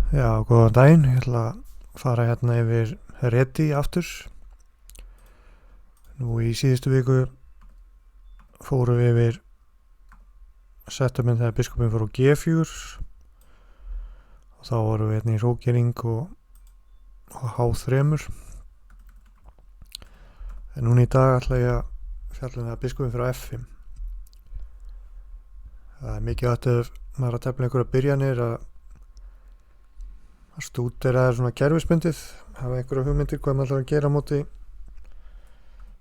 Já, góðan daginn. Ég ætla að fara hérna yfir reti aftur. Nú í síðustu viku fórum við yfir setupinn þegar biskupinn fór á G4 og þá vorum við hérna í hrókering og H3. En núna í dag ætla ég að fjalla um það að biskupinn fyrir á F5. Það er mikið að maður að tefla einhverja byrjanir að stúdera svona kerfisbundið, hafa einhverja hugmyndir hvað maður ætlar að gera á móti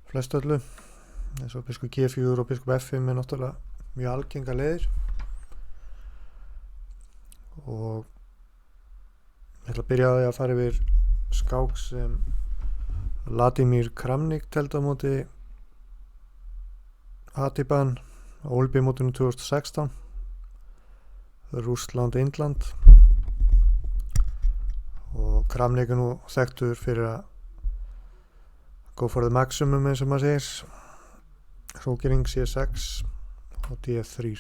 flestu öllu. Eins og biskup G4 og biskup F5 er náttúrulega mjög algenga leiðir. Og ég ætla að byrja á því að fara yfir skák sem Vladimir Kramnik teldi á móti Atiban á Ólympíumótinu 2016, Rússland, Indland. Og Kramnik er nú þekktur fyrir að go for the maximum eins og maður segir. Hrókering C6 og D3.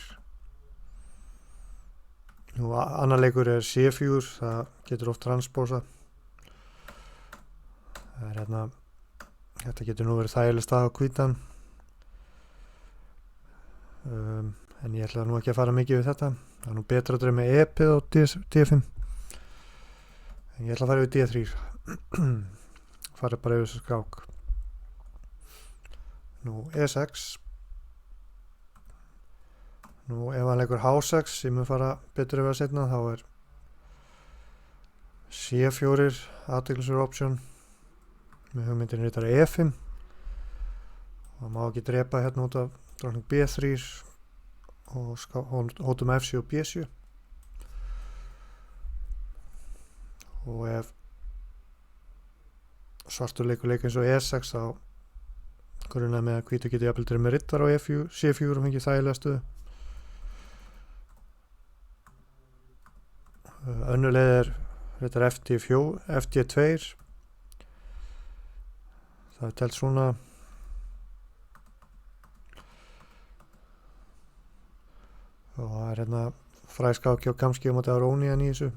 Nú annar leikur er C4, það getur oft transpósa. Það er hérna, þetta getur nú verið þægileg stað á hvítan. En ég ætla nú ekki að fara mikið við þetta. Það er nú betra að dreif með EP á D5. En ég ætla að fara yfir D3. Fara bara yfir þessu skák. Nú E6. Nú ef hann leikur H6, ég mun fara betur yfir að setna, þá er C4 athyglisverð option með hugmyndin ritari E5. Það má ekki drepa hérna út af drottning B3 og hótum F7 og B7. Og ef svartur leikur eins og E6, þá grunaði með að hvítur geti jafnvel með rittar á C4 og fengið þægilega stöðu. Önnur leið er rittar FD2. Það er telt svona. Og það er hérna fræskáki og kamski á móti Arónían í þessu.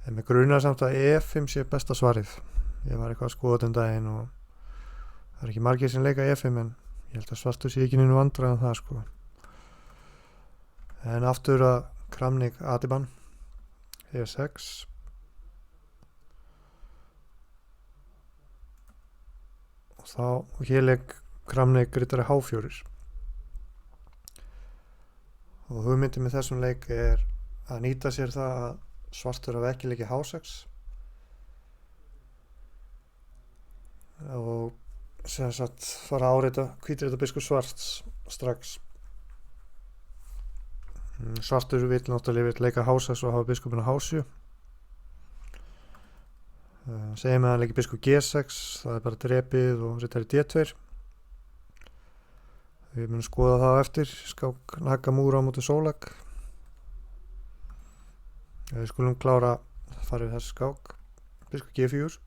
En með grunar samt að E5 sé besta svarið. Ég var eitthvað að skoða þetta daginn og það er ekki margir sem leika E5, en ég held að svartur sé ekki neinu vandræði en það sko. En aftur að Kramnik Atiban E6. Og hér leik Kramnik ritari H4. Og hugmyndin með þessum leik er að nýta sér það að svartur hafa ekki leikið H6 og sem sagt fara að árita hvítrita biskup svarts strax. Svartur vill náttúrulega leika H6 og hafa biskupinn á H7. Segjum að hann leiki biskup G6, það er bara drepið og ritari D2. Við munum skoða það á eftir. Skák Nakamura á móti Solak. Við skulum klára að fara við þessi skák. Biskup G4.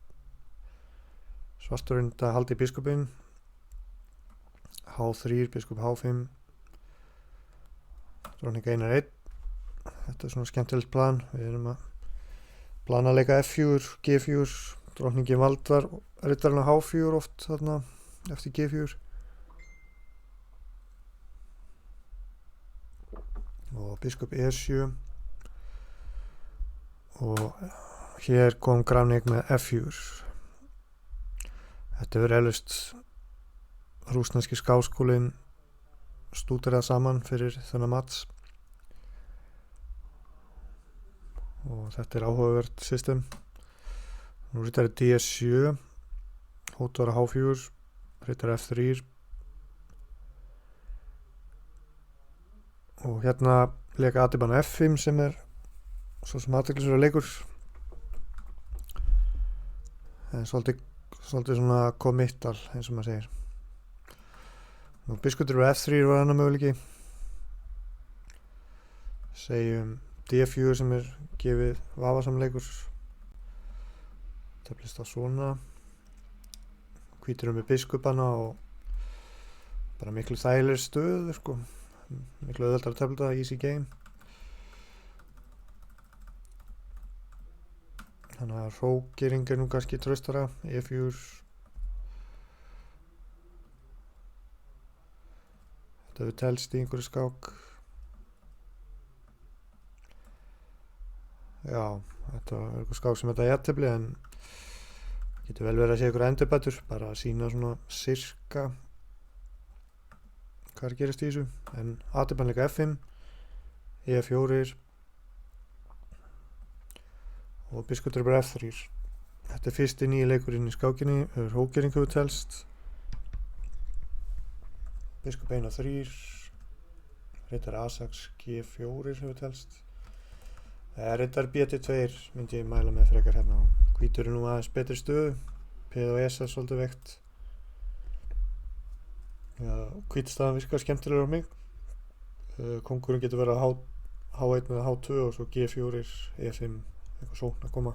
Svartur að haldi biskupinn. H3, biskup H5. Drottning einar 1. Þetta er svona skemmtilegt plan. Við erum að plana að leika F4, G4. Drottningin valdar rittarinn á H4 oft þarna eftir G4. Og biskup E7. Og hér kom Kramnik með F4. Þetta verður eflaust rússneski skákskólinn stúderað saman fyrir þennan mats. Og þetta er áhugavert system. Nú ritari D7, hóttvara H4, ritari F3. Og hérna leika Atiban F5 sem er svo sem athyglisverður leikur. En svolítið svona committal eins og maður segir. Nú biskutur F3 var annar möguleiki. Segjum D4 sem er gefið vafasamleikur. Teflist á svona. Hvítur með biskupana og bara miklu þægilegri stöðu sko. Miklu auðveldara að tefla, easy game. þannig að hrókering nú kannski traustara. E4, þetta við telst í einhverju skák. Já, þetta var einhver skák sem þetta jafntefli, en getur vel verið að sé einhver endurbætur, bara að sína svona sirka hvað gerist í þessu. En aðtöpan líka F5, E4 og biskupdrepur F3. Þetta fyrsti nýji leikurinn í skákinni, hrókering hefur telst, biskup 1 og 3, rittar A6 G4 hefur telst. Rittar BT2 myndi ég mæla með frekar hérna. Hvítur nú aðeins betri stöðu, P og S svolítið veikt. Já, hvítstaðan virkar skemmtilegur á mig. Kóngurinn getur verið að H1 með H2 og svo G4, E5, eitthvað sókn að koma.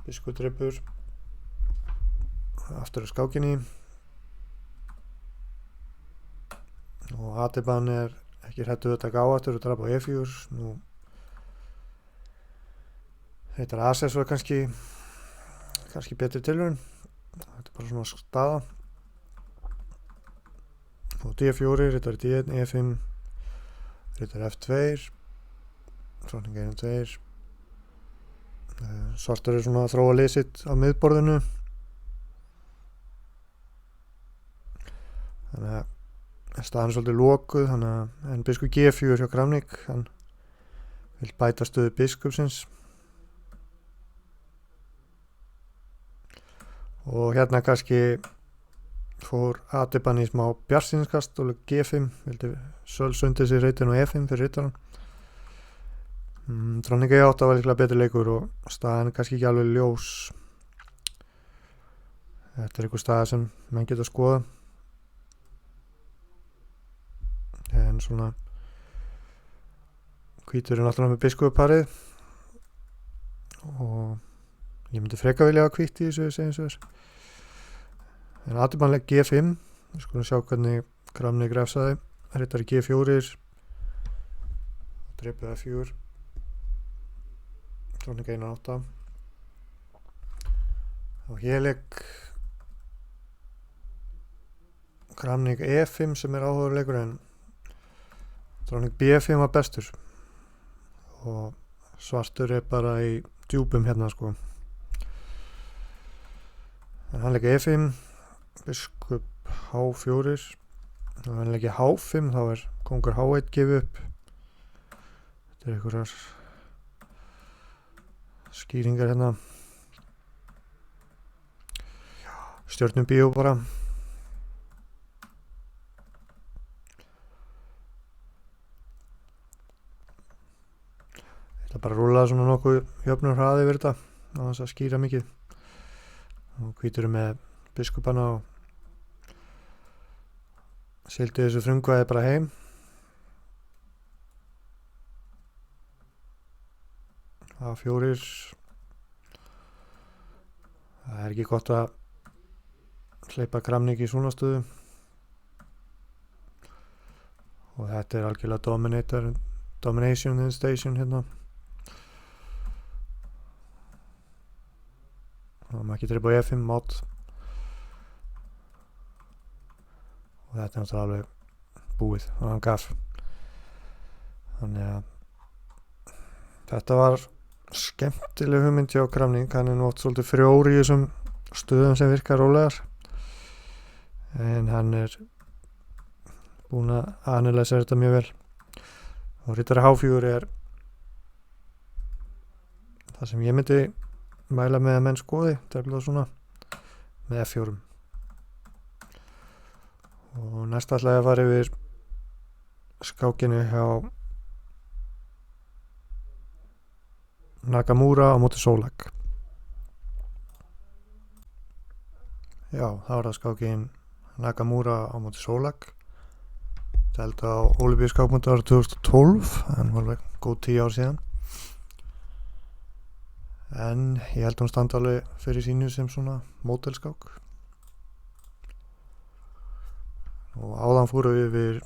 Biskupdrepur aftur á skákinni og aðtöpan ekki hræddur við að taka áhættur og drapa á E4. Nú heitar A6 var kannski betri tilraun. Þetta bara svona staða. Og D4, rittar D1, E5, rittar F2, drottning 1 og 2. Svartur svona að þróa lið sitt á miðborðinu. Þannig að staðan svolítið lokuð, en biskup G4 hjá Kramnik, hann vil bæta stöðu biskupsins. Og hérna kannski fór aðtöpan í smá bjartsýniskast og G5, vildi sölsundi sér reitin og E5 fyrir rittaran. Drottning E8 var líklega betri leikur og staðan kannski ekki alveg ljós. Þetta einhver staða sem menn geta að skoða. En svona hvítur náttúrulega með biskupparið og ég myndi freka vilja hafa hvítt í þessu, segjum svo þess. En aðtöpanleg G5, við skulum sjá hvernig Kramnik refsaði. Rittari G4, drepið F4, drottning 1 og 8. Og hér leik Kramnik E5 sem áhugaleikur, en drottning B5 var bestur og svartur bara í djúpum hérna sko. En hann leik E5, biskup H4, og hann leik H5, þá kongur H1 gefið upp. Þetta einhverjar skýringar hérna. Stjörnum bíó bara. Það bara rúlaði svona nokkuð jöfnur hraði yfir þetta á þess að skýra mikið. Og hvítur með biskupana og sildi þessu frumkvæði bara heim. A4. Það ekki gott að hleypa Kramnik í svona stöðu. Og þetta algjörlega domination in station hérna. Og maður ekki drepa á E5 mót. Og þetta náttúrulega alveg búið og hann gaf. Þannig að þetta var skemmtileg hugmynd hjá Kramnik. Hann nú oft svolítið frjór í þessum stöðum sem virkar rólegar. En hann búinn að analysa þetta mjög vel. Og rittari H4 það sem ég myndi mæla með að menn skoði, tefla svona með F4. Og næst ætla ég að fara yfir skákinu hjá Nakamura á móti Solak. Já, það var það skákin Nakamura á móti Solak. Það held á Ólympíuskákmóti árið 2012, en var alveg góð 10 ár síðan. En ég held hún standa alveg fyrir sínu sem svona mótelskák. Og áðan fórum við yfir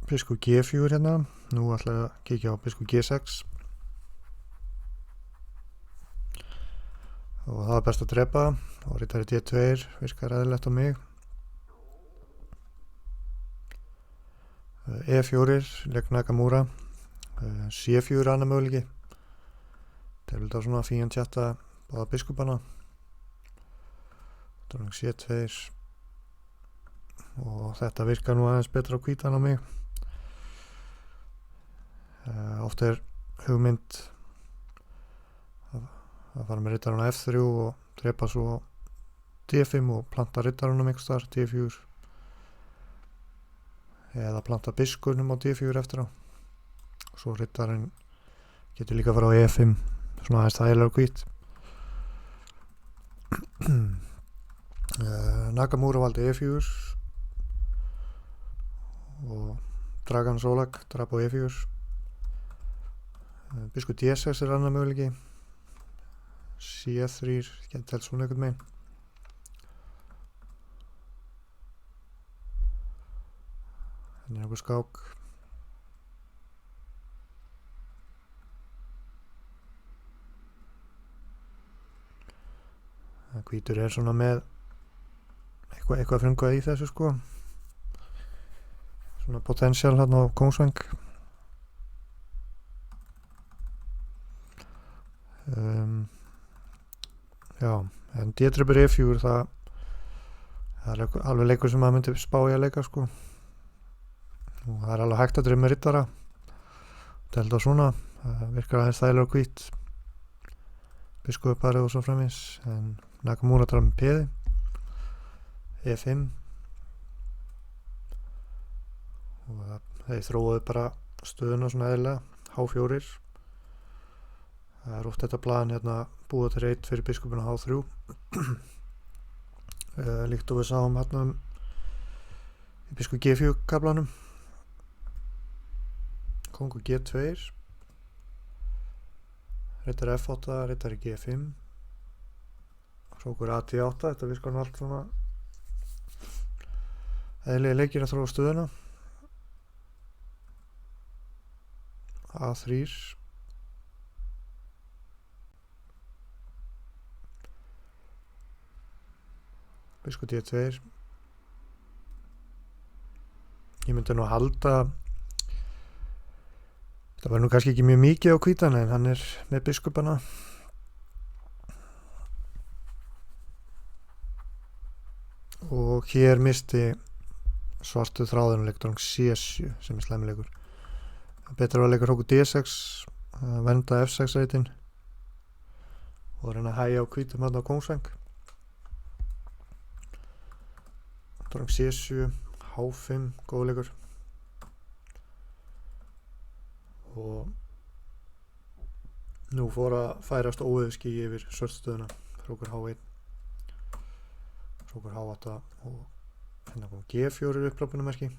biskup G4 hérna. Nú ætla ég að kíkja á biskup G6. og það var best að drepa og rittari D2 virkar eðlilegt á mig. E4 legg Nakamura, C4 annar möguleiki. Það vil þá svona fín tjatta báða biskupana. Dróning C2 og þetta virkar nú aðeins betra á hvítan á mig. Oft hugmynd að fara með riddaran á F3 og drepa svo D5 og planta riddaranum einhvers staðar D4 eða planta biskunum á D4 eftir á og svo riddarinn getur líka að fara á E5 svona aðeins þægilega hvít. Nakamura valdi E4 og Dragan Solak drap á E4. Biskup D6 annar möguleiki. C3 geti telt svona einhvern megin. Þannig einhver skák. Hvítur svona með eitthvað frumkvæði í þessu sko. Svona potential hérna á kóngsvæng. Já, en D-tröpur E4 það er alveg leikur sem maður myndi spá í að leika sko. Og það er alveg hægt að dreif með riddara. Það held á svona, það virkar aðeins þægilega hvít. Biskuparið og svo framins, en Nakamura draf með peði. E5 og þeir þróuðu bara stöðuna svona eðlilega, H4. Það er oft þetta plan hérna búa til reit fyrir biskupina H3 líkt og við sáum hérna í biskup G4 kablanum. Kongur G2 riddari F8, riddari G5 hrókur A8. Þetta virkar nú allt svona eðlilega leikir að þróa stöðuna. A3 biskup D2. Ég myndi nú halda það var nú kannski ekki mjög mikið á hvítan en hann er með biskupana. Og hér misti svartu þráðurinn leikdróng C7 sem er slæmilegur. Betra var að leika hrókur D6 að venda F6 reitin og reyna að hægja á hvítum hann á kóngsvæng. Dróning C7, H5, góðleikur. Og nú fór að færast óöðski yfir svörtstöðuna. Hrókur H1, hrókur H8 og hérna kom G4 upprápunumerki.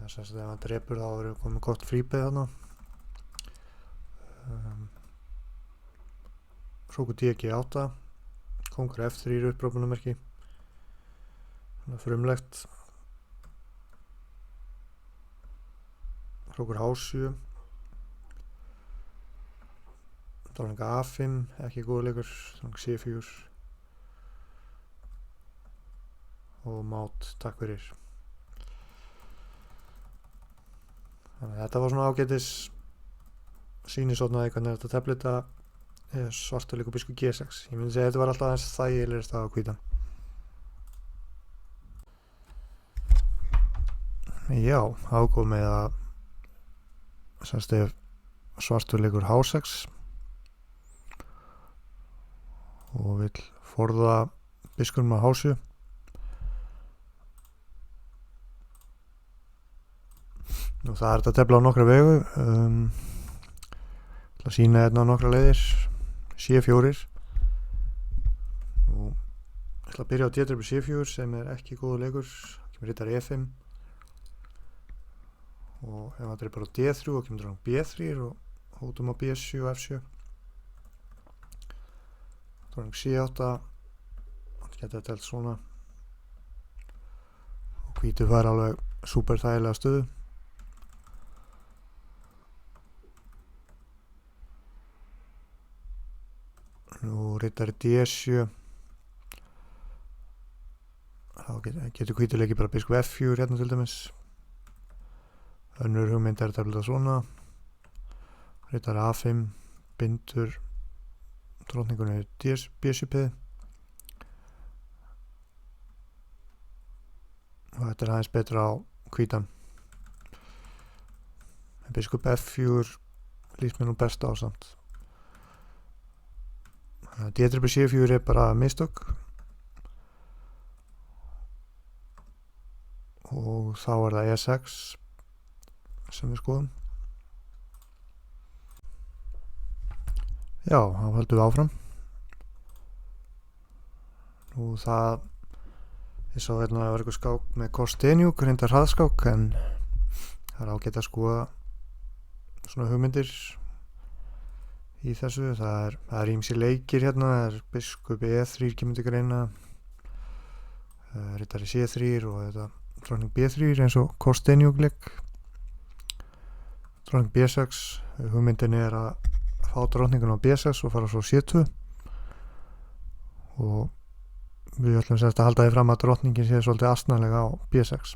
Þess að ef hann drepur þá verður komið gott fríbeð þarna. Hrókur DG8, kongur F3 upprópunumerki. Frumlegt. Hrókur H7, dróning A5, ekki góð leikur. Dróning C4 og mát, takk fyrir. Þannig að þetta var svona ágætis sýnisotnaði hvernig þetta teflita svartur leikur biskup G6. Ég myndi segja að þetta var alltaf aðeins þægilegast á hvítan. Já, ákomið að semst ef svartur leikur H6 og vill forða biskupnum á H7. Nú það er þetta að tefla á nokkra vegu. Til að sína hérna á nokkra leiðir. C4. Nú ég ætla að byrja á D-tröpur C4 sem er ekki góður leikur. Kemur riddari E5 og ef hann drepur á D3 og kemur dróning B3 og hótum á B7 og F7. Dróning C8 hann geti þetta telt svona og hvítur fær alveg super þægilega stöðu. riddari D7, þá getur hvítur leikið bara biskup F4 hérna til dæmis. Önnur hugmynd að tefla svona, riddari A5 bindur drottningunni B7 og þetta aðeins betra á hvítan. Biskup F4 líst mér nú best á samt. D-triple C4 bara mistök og þá það E6 sem við skoðum. Já, þá höldum við áfram. Nú það svo hérna var eitthvað skák með Kostenjuk, reyndar hraðskák, en það ágætt að skoða svona hugmyndir í þessu. Það er ýmsir leikir hérna, það er biskup E3 kemur til greina, riddari C3 og þetta drottning B3 eins og Kostenjuk leik. Drottning B6, hugmyndin er að fá drottningun á B6 og fara svo C2 og við ætlum sérst að halda því fram að drottningin sé svolítið astnalega á B6.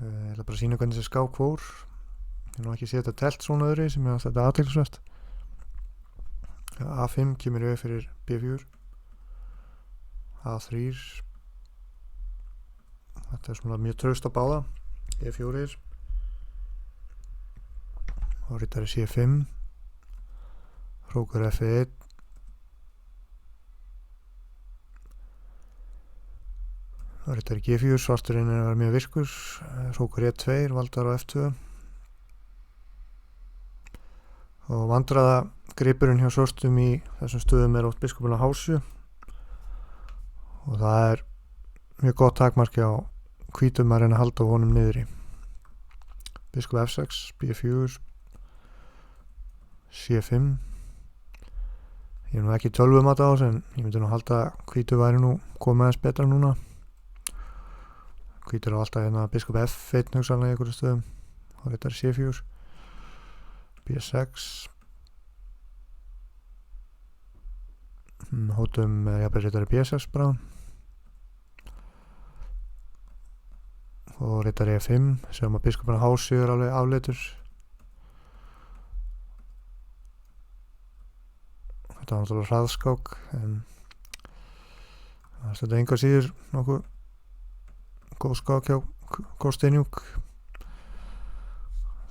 Ég ætla bara að sína hvernig þessi skák fór. Ég nú ekki sé þetta telt svona öðru sem ég að þetta aðtilsvert. A5 kemur yfir fyrir B4, A3, þetta svona mjög traust á báða, E4 og riddari C5, hrókur F1, riddari G4, svarturinn er að vera mjög virkur, hrókur E2, valdar á F2 og vandræða gripurinn hjá svörstum í þessum stöðum er oft biskupinn á H7 og það er mjög gott takmarki á hvítum að reyna að halda honum niðri. Biskup F6, B4, C5. Ég er nú ekki tölvum að það á en ég myndi nú halda að hvítu væri nú komið aðeins betra núna. Hvítur á alltaf hérna biskup F1 hugsanlega í einhverju stöðum og þetta er C4, B6. Hótum jafnvel riddari B6 bara og riddari E5 sem að biskupinn á H7 er alveg afleitur. Þetta var náttúrulega hraðskák en þetta enga síður nokkuð góð skák hjá Kostenjuk.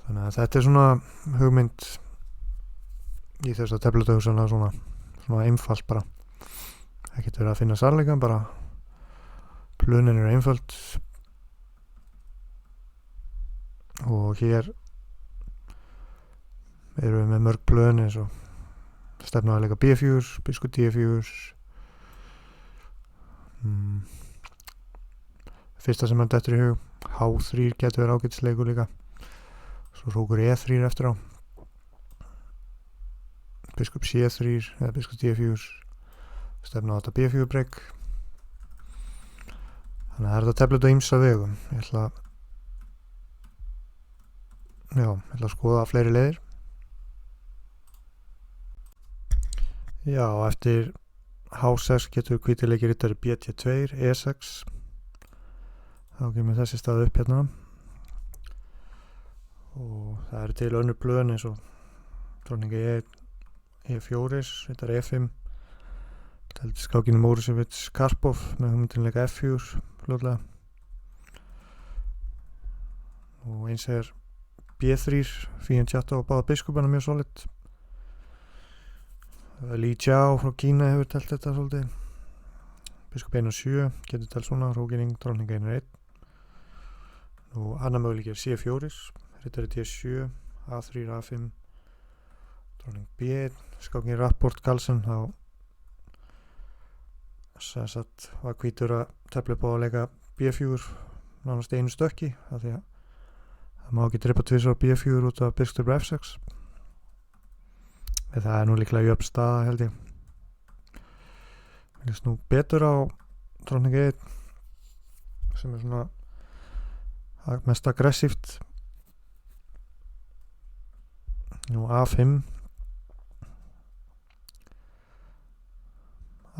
Þannig að þetta er svona hugmynd í þess að tefla svona einfalt bara. Ekkert verið að finna sannleikann, bara plönin eru einföld og hér erum við með mörg plön eins og stefna að leika B4, biskup D4, fyrsta sem hann dettur í hug, H3 getur verið ágætisleikur líka, svo hrókur E3 eftir á, biskup C3 eða biskup D4, stefna á þetta B4 breyk. Þannig að það er þetta tefla á ýmsa vegum. Ég ætla að skoða fleiri leiðir. Já, eftir H6 getur hvíti leikir riddari BT2, E6. Þá kemur þessi stað upp hérna. Og það eru til önnur plön eins og drottning E4, riddari E5. Teldi skákinu Mórisevits Karpov með hugmyndinleika F4 fljótlega. Og eins er B3, fín tjatta á báða biskupana mjög solid. Li Jiao frá Kína hefur telt þetta svolítið. Biskup 1-7 getur telt svona, hrókinning, drottning 1-1. Og annar möguleiki er C4, riddari D7, A3, A5, drottning B1, skákin Rapport Carlsen, þá sem sagt var hvítur að tefla upp á að leika B4 nánast einu stökki af því að það má ekki drepa tvisvar B4 út af biskup F6. Það er nú líklega jöfn staða held ég. Mér finnst nú betur á drottning 1 sem er svona mest aggressíft. Nú A5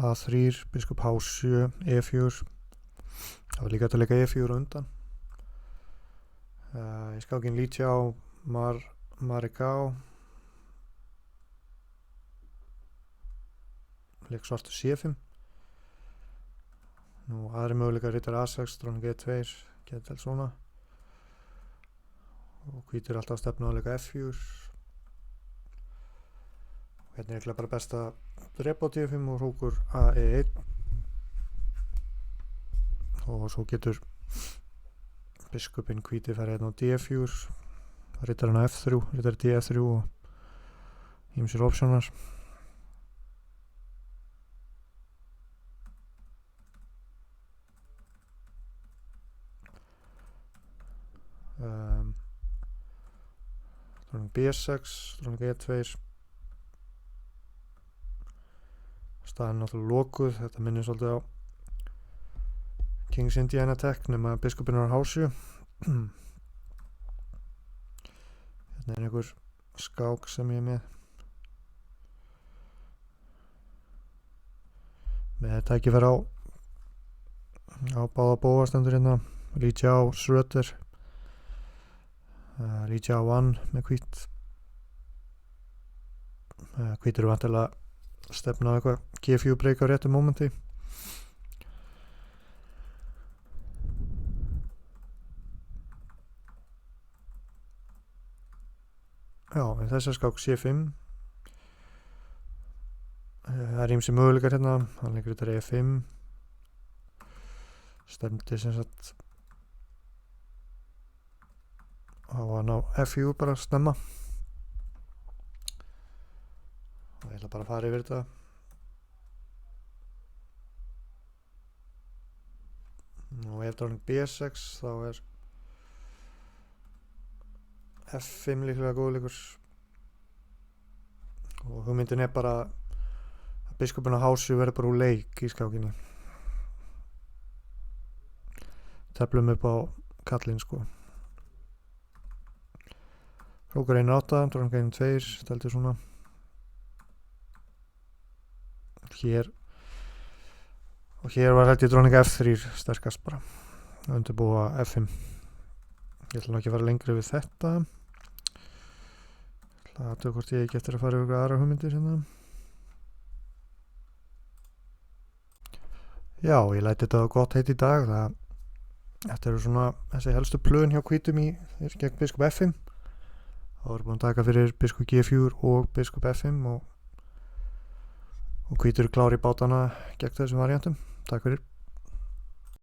A3, biskup H7, E4. Það var líka til að leika E4 undan. Í skákin Li Jiao, Marigao. Leik svartur C5. Nú aðri möguleika rittar A6, dróning E2, geta til svona. Og hvítur alltaf að stefna á að leika F4. Og hérna er ekki bara best að drepa á D5 og hrókur AE1. Og svo getur biskupinn hvíti farið hérna á D4, rittar hann á F3, rittar D3 og ýmsir opsjónar. Dróning B6, dróning E2. Staðan náttúrulega lokuð, þetta minnir svolítið á King's Indian Attack nema biskupinn á H7. Hérna er einhver skák sem ég er með tækifæri á báða bóga stendur hérna Li Jiao, Schröder, Li Jiao 1 með hvít. Hvítur vantilega stefna á eitthvað G4 breyk á réttu momenti. Já, en þessar skák C5. Það er ýmsir möguleikar hérna. Hann leikur þetta E5. Stefndi sem sagt á að ná F4 bara snemma. Og ég ætla bara að fara yfir þetta. Og ef dróning B6 þá er F5 líklega góð leikur. Og hugmyndin er bara að biskupinn á H7 verður bara úr leik í skákinni. Teflum upp á kallinn sko. Hrókur 1-8, dróning 1-2, stelti svona. Hér var hægt í dróning F3 sterkast bara. Undirbúa F5. Ég ætla ekki að fara lengri við þetta. Ég ætla að aðtöku hvort ég ekki eftir að fara yfir aðra hugmyndir hérna. Já, ég læti þetta gott heit í dag. Þetta eru svona þessi helstu plön hjá hvítum gegn biskup F5. Það voru búin að taka fyrir biskup G4 og biskup F5 og hvítur klári bátana gegn þessum variantum. Takk fyrir.